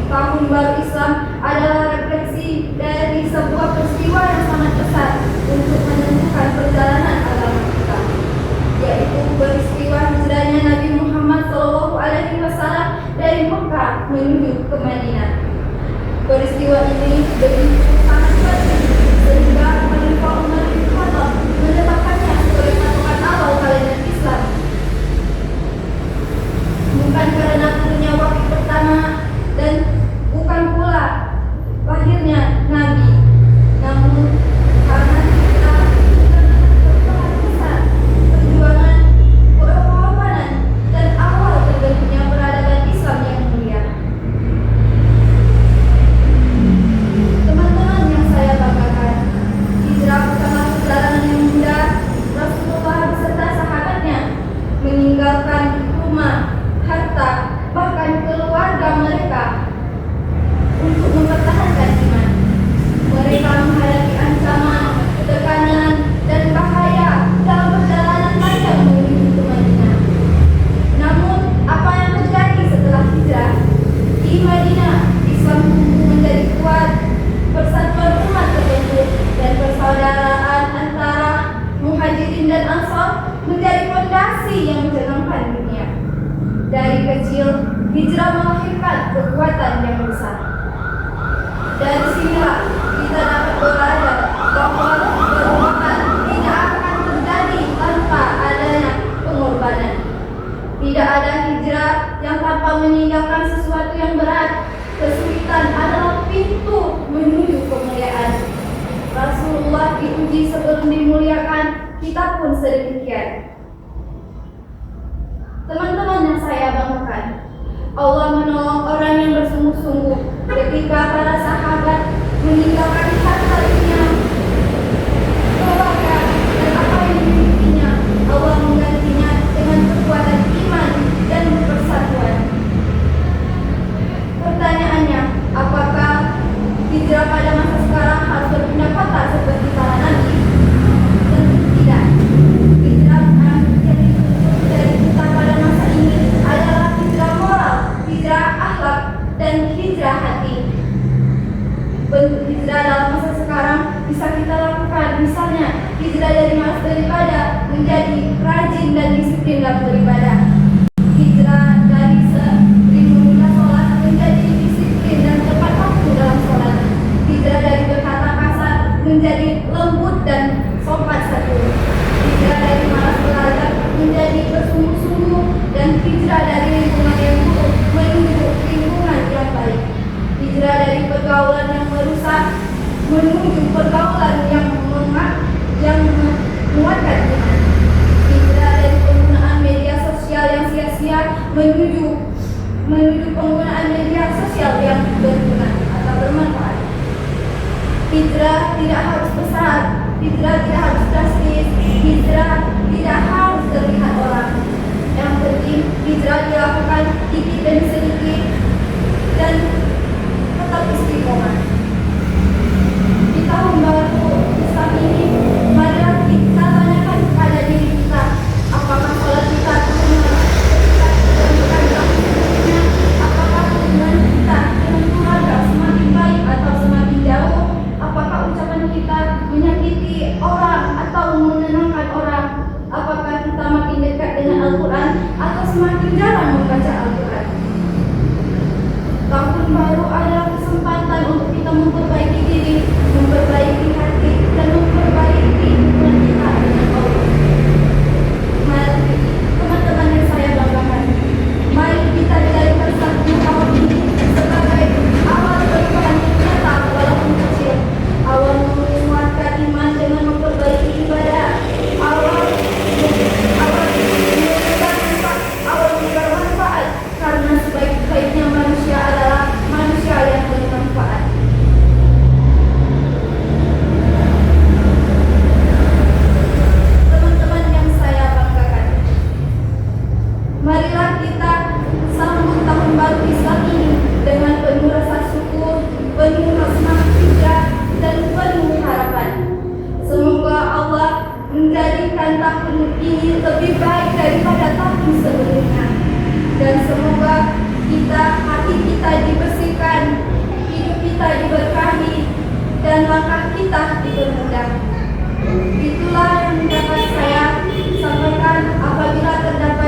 Tahun baru Islam adalah refleksi dari sebuah peristiwa yang sangat besar untuk menentukan perjalanan agama kita, yaitu peristiwa hijrahnya Nabi Muhammad SAW dari Mekah menuju ke Madinah. Peristiwa ini begitu sangat penting sehingga Khalifah Umar bin Khattab menetapkannya sebagai patokan awal kalender Islam. Bukan karena turunnya wahyu pertama dan bukan pula lahirnya Nabi, namun karena kita besar perjuangan, pengorbanan dan awal terbentuknya peradaban Islam yang mulia. Teman-teman yang saya banggakan, hijrah bukanlah perjalanan yang mudah. Rasulullah beserta sahabatnya meninggalkan rumah, harta, bahkan keluarga mereka untuk mempertahankan iman. Mereka menghadapi ancaman, tekanan, dan bahaya dalam perjalanan panjang menuju ke Madinah. Namun, apa yang terjadi setelah hijrah? Di Madinah, Islam tumbuh menjadi kuat, persatuan umat terbentuk, dan persaudaraan antara Muhajirin dan Ansor menjadi fondasi yang mencengangkan dunia. Dari kecil, hijrah melahirkan kekuatan yang besar. Dari sinilah kita dapat belajar bahwa perubahan tidak akan terjadi tanpa adanya pengorbanan. Tidak ada hijrah yang tanpa meninggalkan sesuatu yang berat. Kesulitan adalah pintu menuju kemuliaan. Rasulullah diuji sebelum dimuliakan, kita pun sedemikian. Teman-teman yang saya banggakan, Allah menolong orang yang bersungguh-sungguh ketika para sahabat meninggalkan harta dunia, keluarga, dan apa yang dimilikinya. Allah menggantinya dengan kekuatan iman dan persatuan. Pertanyaannya, apakah hijrah pada masa sekarang harus berpindah kota seperti para nabi? Tentu tidak. Hijrah yang dituntut dari kita pada masa ini adalah hijrah moral, hijrah akhlak, dan hijrah hati. Bentuk hijrah dalam masa sekarang bisa kita lakukan, misalnya hijrah dari malas beribadah menjadi rajin dan disiplin dalam beribadah. Hijrah dari sering menunda sholat menjadi disiplin dan tepat waktu dalam sholat. Hijrah dari berkata kasar menjadi lembut dan sopan santun. Hijrah dari malas belajar menjadi bersungguh-sungguh, dan hijrah dari lingkungan yang buruk menuju lingkungan yang baik. Hijrah dari pergaulan yang merusak menuju pergaulan yang menguatkan iman. Hijrah dari penggunaan media sosial yang sia-sia menuju penggunaan media sosial yang berguna atau bermanfaat. Hijrah tidak harus besar, hijrah tidak harus drastis, hijrah tidak harus terlihat orang. Yang penting hijrah dilakukan sedikit demi sedikit dan tetap istiqomah. Di tahun baru Islam ini, marilah kita tanyakan pada diri kita, apakah sholat kita apakah hubungan kita dengan keluarga semakin baik atau semakin jauh? Apakah ucapan kita menyakiti orang atau menenangkan orang? Apakah kita makin dekat dengan Al-Quran atau semakin jarang membaca Al-Quran? Tahun baru adalah kesempatan untuk kita memperbaiki diri, memperbaiki hati, dan memperbaiki hubungan kita dengan Allah. Mari teman-teman yang saya banggakan, mari kita jadikan satu tahun ini sebagai awal perubahan nyata walaupun kecil, awal menguatkan iman dengan memperbaiki ibadah, awal bermanfaat, karena sebaik-baiknya manusia adalah manusia disucikan, hidup kita diberkahi, dan langkah kita dipermudah. Itulah yang dapat saya sampaikan apabila terdapat